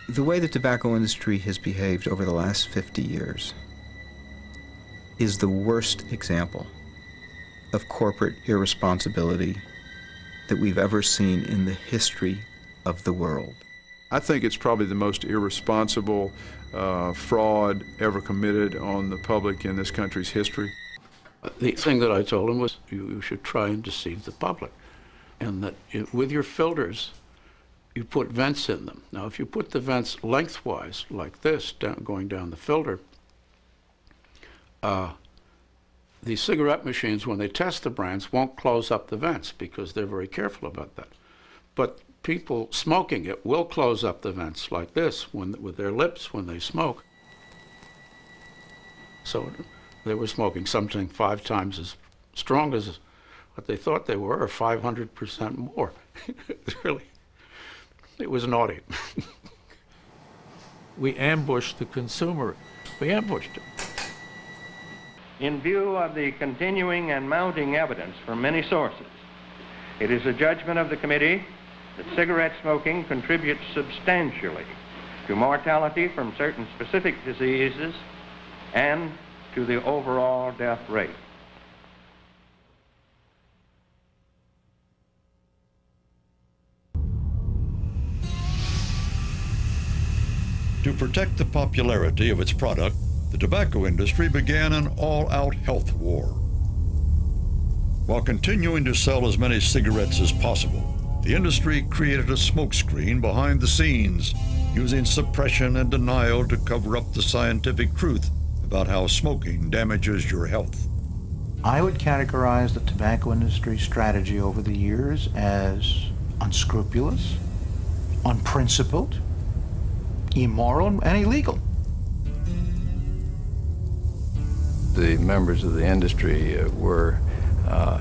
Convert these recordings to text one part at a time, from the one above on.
The way the tobacco industry has behaved over the last 50 years is the worst example of corporate irresponsibility that we've ever seen in the history of the world. I think it's probably the most irresponsible fraud ever committed on the public in this country's history. The thing that I told him was you should try and deceive the public, and that with your filters, you put vents in them. Now, if you put the vents lengthwise, like this, going down the filter, the cigarette machines, when they test the brands, won't close up the vents because they're very careful about that. But people smoking it will close up the vents like this with their lips when they smoke. So they were smoking something 5 times as strong as what they thought they were, or 500% more. It was naughty. We ambushed the consumer. We ambushed him. In view of the continuing and mounting evidence from many sources, it is a judgment of the committee that cigarette smoking contributes substantially to mortality from certain specific diseases and to the overall death rate. To protect the popularity of its product, the tobacco industry began an all-out health war. While continuing to sell as many cigarettes as possible, the industry created a smokescreen behind the scenes, using suppression and denial to cover up the scientific truth about how smoking damages your health. I would categorize the tobacco industry strategy over the years as unscrupulous, unprincipled, immoral, and illegal. The members of the industry were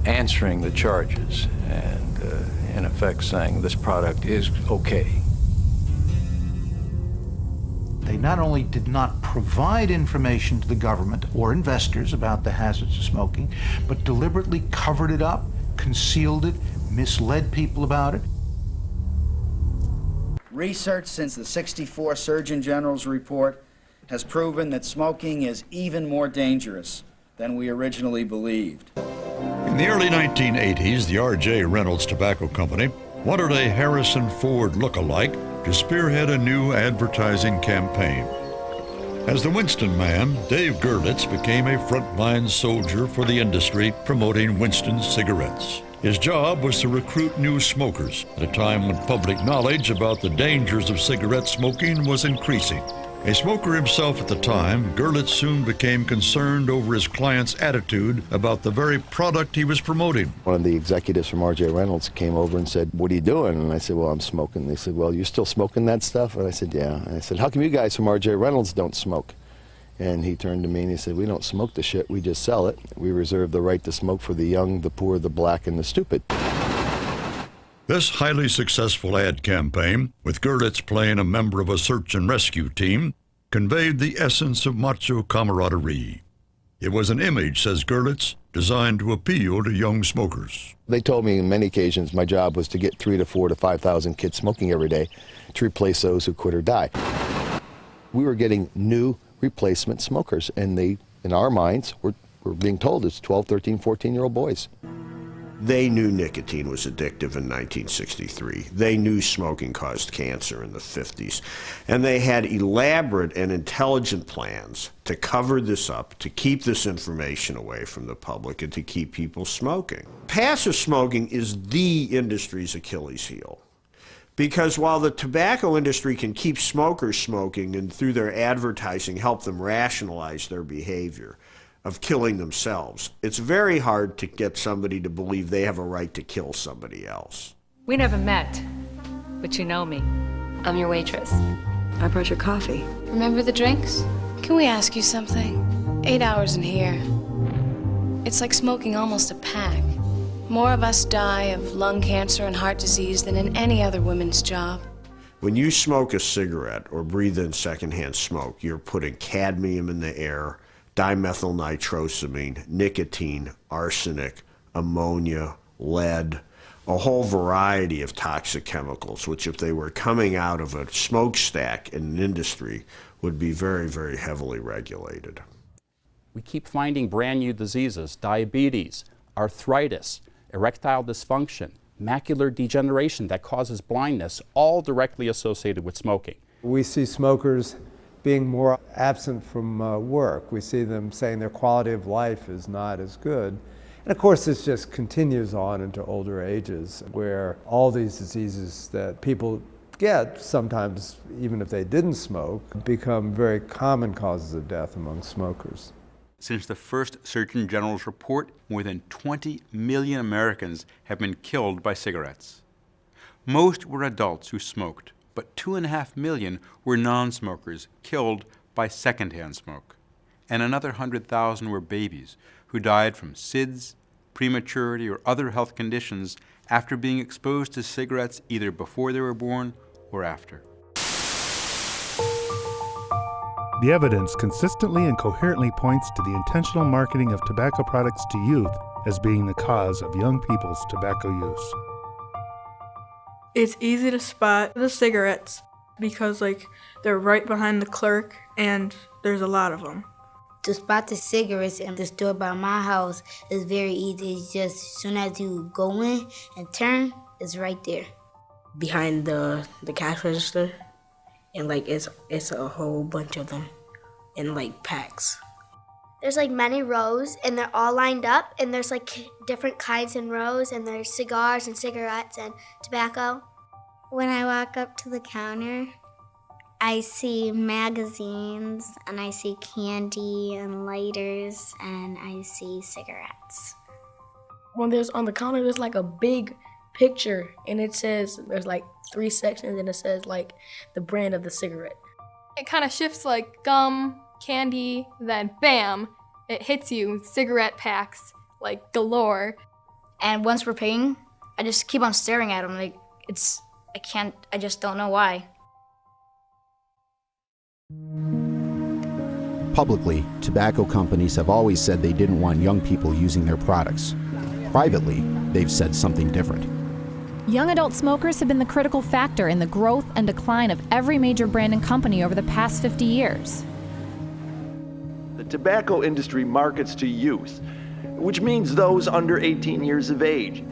answering the charges and in effect saying this product is okay. They not only did not provide information to the government or investors about the hazards of smoking, but deliberately covered it up, concealed it, misled people about it. Research since the '64 Surgeon General's report has proven that smoking is even more dangerous than we originally believed. In the early 1980s, the R.J. Reynolds Tobacco Company wanted a Harrison Ford look-alike to spearhead a new advertising campaign. As the Winston man, Dave Gerlitz became a frontline soldier for the industry promoting Winston cigarettes. His job was to recruit new smokers at a time when public knowledge about the dangers of cigarette smoking was increasing. A smoker himself at the time, Gerlitz soon became concerned over his client's attitude about the very product he was promoting. One of the executives from R.J. Reynolds came over and said, "What are you doing?" And I said, "Well, I'm smoking." They said, "Well, you're still smoking that stuff?" And I said, "Yeah." And I said, "How come you guys from R.J. Reynolds don't smoke?" And he turned to me and he said, "We don't smoke the shit, we just sell it. We reserve the right to smoke for the young, the poor, the black, and the stupid." This highly successful ad campaign, with Gerlitz playing a member of a search and rescue team, conveyed the essence of macho camaraderie. It was an image, says Gerlitz, designed to appeal to young smokers. They told me on many occasions my job was to get 3,000 to 4,000 to 5,000 kids smoking every day to replace those who quit or die. We were getting new replacement smokers, and they, in our minds, were being told it's 12, 13, 14-year-old boys. They knew nicotine was addictive in 1963. They knew smoking caused cancer in the 50s. And they had elaborate and intelligent plans to cover this up, to keep this information away from the public, and to keep people smoking. Passive smoking is the industry's Achilles heel. Because while the tobacco industry can keep smokers smoking and through their advertising help them rationalize their behavior of killing themselves, it's very hard to get somebody to believe they have a right to kill somebody else. We never met, but you know me. I'm your waitress. I brought your coffee. Remember the drinks? Can we ask you something? 8 hours in here. It's like smoking almost a pack. More of us die of lung cancer and heart disease than in any other women's job. When you smoke a cigarette or breathe in secondhand smoke, you're putting cadmium in the air, dimethylnitrosamine, nicotine, arsenic, ammonia, lead, a whole variety of toxic chemicals, which if they were coming out of a smokestack in an industry would be very, very heavily regulated. We keep finding brand new diseases, diabetes, arthritis, erectile dysfunction, macular degeneration that causes blindness, all directly associated with smoking. We see smokers being more absent from work. We see them saying their quality of life is not as good. And of course, this just continues on into older ages, where all these diseases that people get, sometimes even if they didn't smoke, become very common causes of death among smokers. Since the first Surgeon General's report, more than 20 million Americans have been killed by cigarettes. Most were adults who smoked, but 2.5 million were non-smokers killed by secondhand smoke. And another 100,000 were babies who died from SIDS, prematurity, or other health conditions after being exposed to cigarettes either before they were born or after. The evidence consistently and coherently points to the intentional marketing of tobacco products to youth as being the cause of young people's tobacco use. It's easy to spot the cigarettes because they're right behind the clerk and there's a lot of them. To spot the cigarettes in the store by my house is very easy. It's just as soon as you go in and turn, it's right there. Behind the cash register, and it's a whole bunch of them in packs. There's many rows and they're all lined up and there's different kinds in rows and there's cigars and cigarettes and tobacco. When I walk up to the counter, I see magazines and I see candy and lighters and I see cigarettes. When there's on the counter, there's a big picture and it says, there's 3 sections and it says the brand of the cigarette. It kind of shifts gum, candy, then bam, it hits you with cigarette packs galore. And once we're paying, I just keep on staring at them I just don't know why. Publicly, tobacco companies have always said they didn't want young people using their products. Privately, they've said something different. Young adult smokers have been the critical factor in the growth and decline of every major brand and company over the past 50 years. The tobacco industry markets to youth, which means those under 18 years of age.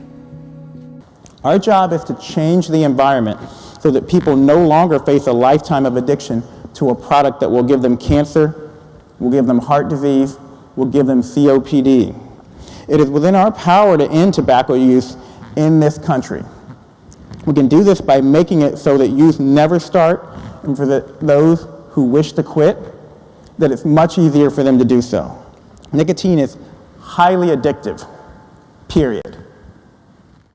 Our job is to change the environment so that people no longer face a lifetime of addiction to a product that will give them cancer, will give them heart disease, will give them COPD. It is within our power to end tobacco use in this country. We can do this by making it so that youth never start, and for those who wish to quit, that it's much easier for them to do so. Nicotine is highly addictive, period.